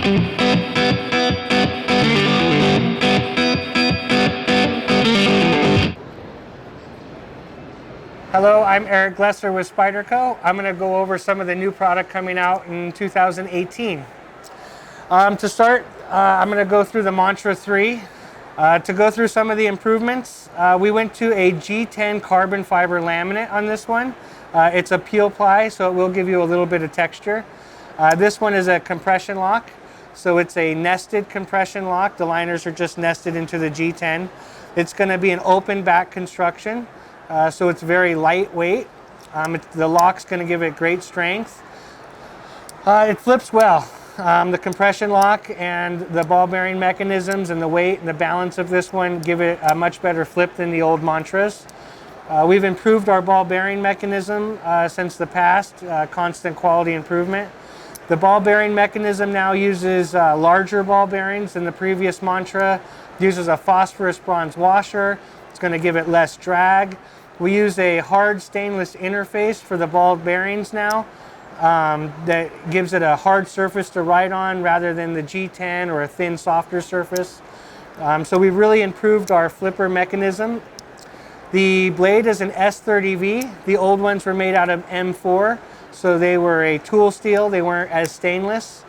Hello, I'm Eric Glesser with Spyderco. I'm going to go over some of the new product coming out in 2018. To start, I'm going to go through the Mantra 3. To go through some of the improvements, we went to a G10 carbon fiber laminate on this one. It's a peel ply, so it will give you a little bit of texture. This one is a compression lock, so it's a nested compression lock. The liners are just nested into the G10. It's going to be an open back construction. So it's very lightweight. The lock's going to give it great strength. It flips well. The compression lock and the ball bearing mechanisms and the weight and the balance of this one give it a much better flip than the old Mantras. We've improved our ball bearing mechanism since the past, constant quality improvement. The ball bearing mechanism now uses larger ball bearings than the previous Mantra. It uses a phosphorus bronze washer. It's going to give it less drag. We use a hard stainless interface for the ball bearings now that gives it a hard surface to write on rather than the G10 or a thin, softer surface. So we've really improved our flipper mechanism. The blade is an S30V. The old ones were made out of M4, so they were a tool steel. They weren't as stainless.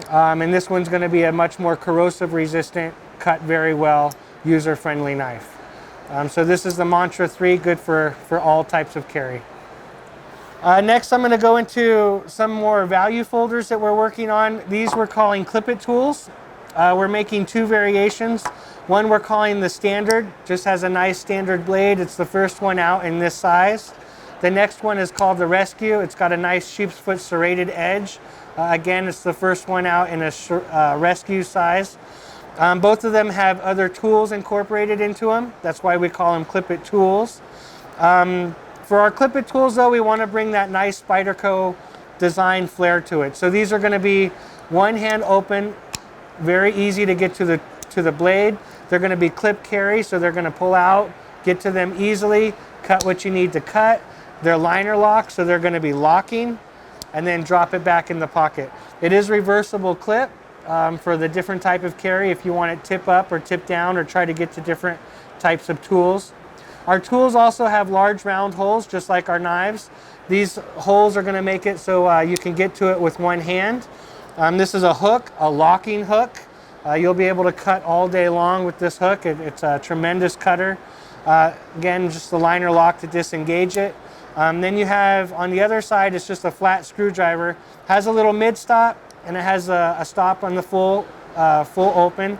And this one's going to be a much more corrosive resistant, cut very well, user-friendly knife. So this is the Mantra 3, good for all types of carry. Next, I'm going to go into some more value folders that we're working on. These we're calling clip-it tools. We're making two variations. One we're calling the standard, just has a nice standard blade. It's the first one out in this size. The next one is called the rescue. It's got a nice sheep's foot serrated edge. Again, it's the first one out in a rescue size. Both of them have other tools incorporated into them. That's why we call them clip-it tools. For our clip-it tools, though, we want to bring that nice Spyderco design flair to it. So these are going to be one hand open, very easy to get to the blade. They're going to be clip carry, so they're going to pull out, get to them easily, cut what you need to cut. They're liner lock, so they're going to be locking, and then drop it back in the pocket. It is reversible clip. For the different type of carry, if you want it tip up or tip down or try to get to different types of tools. Our tools also have large round holes, just like our knives. These holes are going to make it so you can get to it with one hand. This is a hook, a locking hook. You'll be able to cut all day long with this hook. It's a tremendous cutter. Again, just the liner lock to disengage it. Then you have, on the other side, it's just a flat screwdriver. Has a little mid stop, and it has a stop on the full open.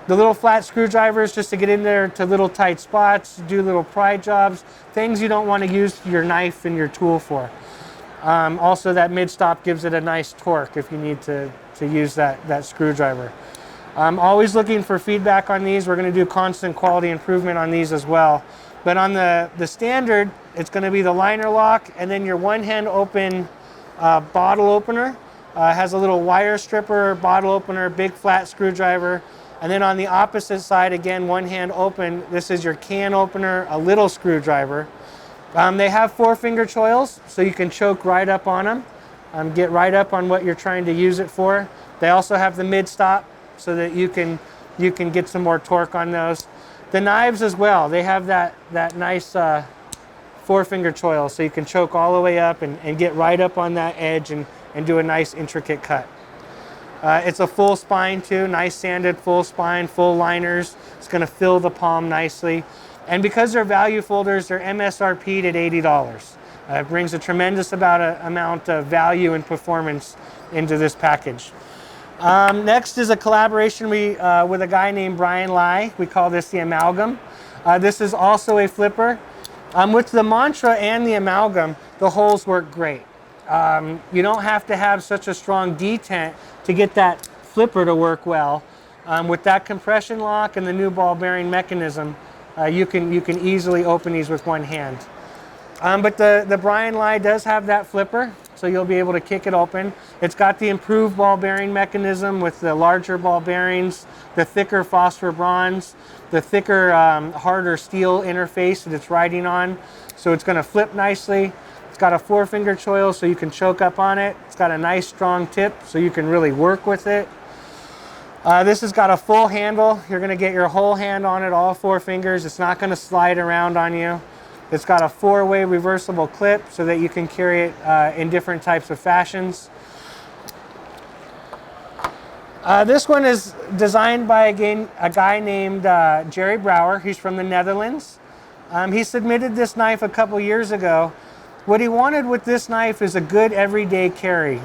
The little flat screwdrivers just to get in there to little tight spots, do little pry jobs, things you don't want to use your knife and your tool for. Also, that mid stop gives it a nice torque if you need to use that screwdriver. I'm always looking for feedback on these. We're going to do constant quality improvement on these as well. But on the standard, it's going to be the liner lock and then your one hand open bottle opener. Has a little wire stripper, bottle opener, big flat screwdriver. And then on the opposite side, again, one hand open, this is your can opener, a little screwdriver. They have 4-finger choils, so you can choke right up on them, get right up on what you're trying to use it for. They also have the mid stop so that you can get some more torque on those. The knives as well, they have that nice 4-finger choil, so you can choke all the way up and get right up on that edge and do a nice intricate cut. It's a full spine too, nice sanded full spine, full liners. It's going to fill the palm nicely. And because they're value folders, they're MSRP'd at $80. It brings a tremendous amount of value and performance into this package. Next is a collaboration with a guy named Brian Lai. We call this the Amalgam. This is also a flipper. With the Mantra and the Amalgam, the holes work great. You don't have to have such a strong detent to get that flipper to work well. With that compression lock and the new ball bearing mechanism, you can easily open these with one hand. But the Brian Lai does have that flipper, so you'll be able to kick it open. It's got the improved ball bearing mechanism with the larger ball bearings, the thicker phosphor bronze, the thicker, harder steel interface that it's riding on. So it's going to flip nicely. It's got a 4-finger choil so you can choke up on it. It's got a nice strong tip so you can really work with it. This has got a full handle. You're going to get your whole hand on it, all 4 fingers. It's not going to slide around on you. It's got a 4-way reversible clip so that you can carry it in different types of fashions. This one is designed by a guy named Jerry Brouwer. He's from the Netherlands. He submitted this knife a couple years ago. What he wanted with this knife is a good everyday carry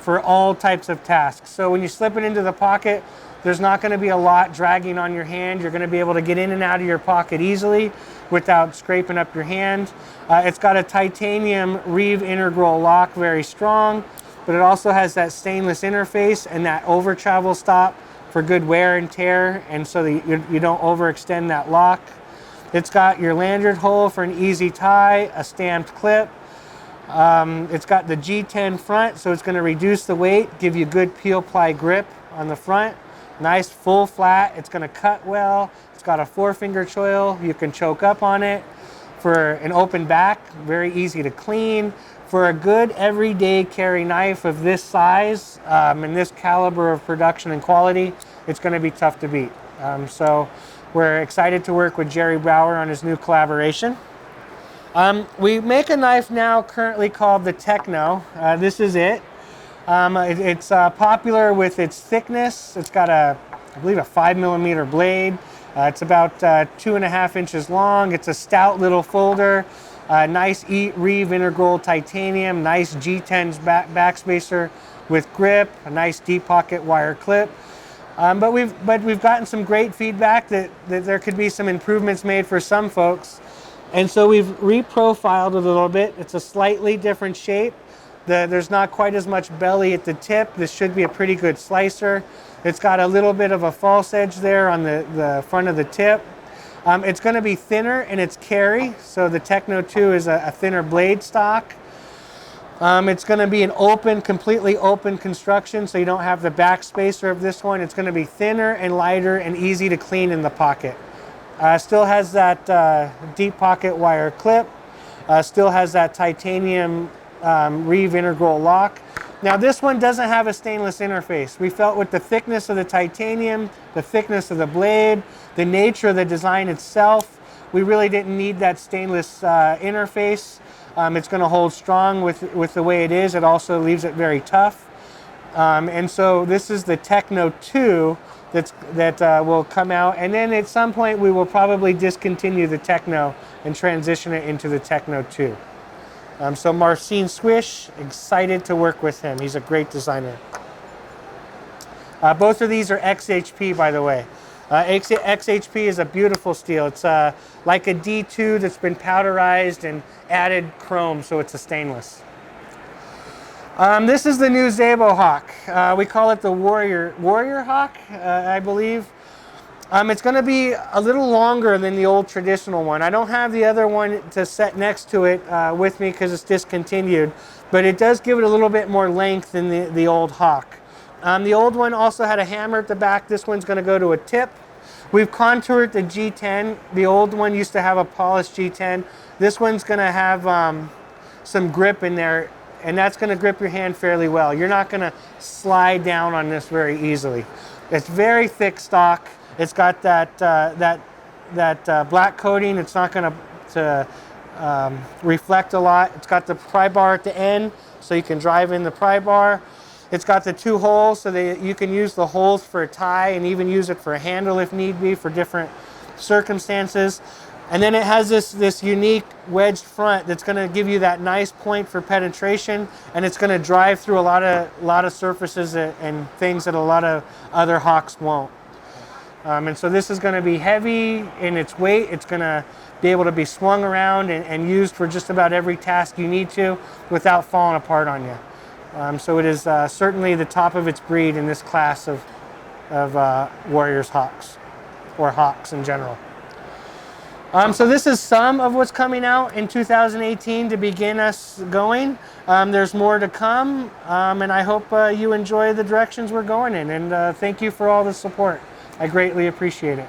for all types of tasks. So when you slip it into the pocket, there's not going to be a lot dragging on your hand. You're going to be able to get in and out of your pocket easily without scraping up your hand. It's got a titanium reeve integral lock, very strong, but it also has that stainless interface and that over travel stop for good wear and tear, and so that you don't overextend that lock. It's got your lanyard hole for an easy tie, a stamped clip. It's got the G10 front, so it's going to reduce the weight, give you good peel-ply grip on the front. Nice full flat. It's going to cut well. It's got a 4-finger choil. You can choke up on it. For an open back, very easy to clean. For a good everyday carry knife of this size and this caliber of production and quality, it's going to be tough to beat. So we're excited to work with Jerry Brouwer on his new collaboration. We make a knife now currently called the Techno. This is it. It's popular with its thickness. It's got I believe a 5mm blade. It's about 2.5 inches long. It's a stout little folder. Nice reeve integral titanium. Nice G10's backspacer with grip. A nice deep pocket wire clip. But we've gotten some great feedback that there could be some improvements made for some folks. And so we've reprofiled it a little bit. It's a slightly different shape. There's not quite as much belly at the tip. This should be a pretty good slicer. It's got a little bit of a false edge there on the front of the tip. It's going to be thinner in its carry. So the Techno 2 is a thinner blade stock. It's going to be an completely open construction, so you don't have the back spacer of this one. It's going to be thinner and lighter and easy to clean in the pocket. Still has that deep pocket wire clip. Still has that titanium reeve integral lock. Now this one doesn't have a stainless interface. We felt with the thickness of the titanium, the thickness of the blade, the nature of the design itself, we really didn't need that stainless interface. It's going to hold strong with the way it is. It also leaves it very tough. And so this is the Techno 2 that will come out. And then at some point we will probably discontinue the Techno and transition it into the Techno 2. So Marcin Swish, excited to work with him. He's a great designer. Both of these are XHP, by the way. XHP is a beautiful steel. It's like a D2 that's been powderized and added chrome, so it's a stainless. This is the new Zabo Hawk. We call it the Warrior Hawk, I believe. It's going to be a little longer than the old traditional one. I don't have the other one to set next to it with me because it's discontinued, but it does give it a little bit more length than the old Hawk. The old one also had a hammer at the back. This one's going to go to a tip. We've contoured the G10. The old one used to have a polished G10. This one's going to have some grip in there, and that's going to grip your hand fairly well. You're not going to slide down on this very easily. It's very thick stock. It's got that black coating. It's not going to reflect a lot. It's got the pry bar at the end, so you can drive in the pry bar. It's got the 2 holes, so that you can use the holes for a tie and even use it for a handle if need be for different circumstances. And then it has this unique wedged front that's going to give you that nice point for penetration, and it's going to drive through a lot of surfaces and things that a lot of other Hawks won't. And so this is going to be heavy in its weight. It's going to be able to be swung around and used for just about every task you need to without falling apart on you. So it is certainly the top of its breed in this class of Warriors Hawks, or Hawks in general. So this is some of what's coming out in 2018 to begin us going. There's more to come, and I hope you enjoy the directions we're going in. And thank you for all the support. I greatly appreciate it.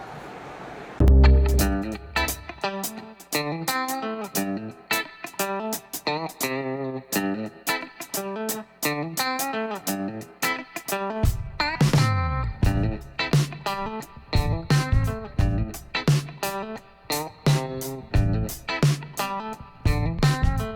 you.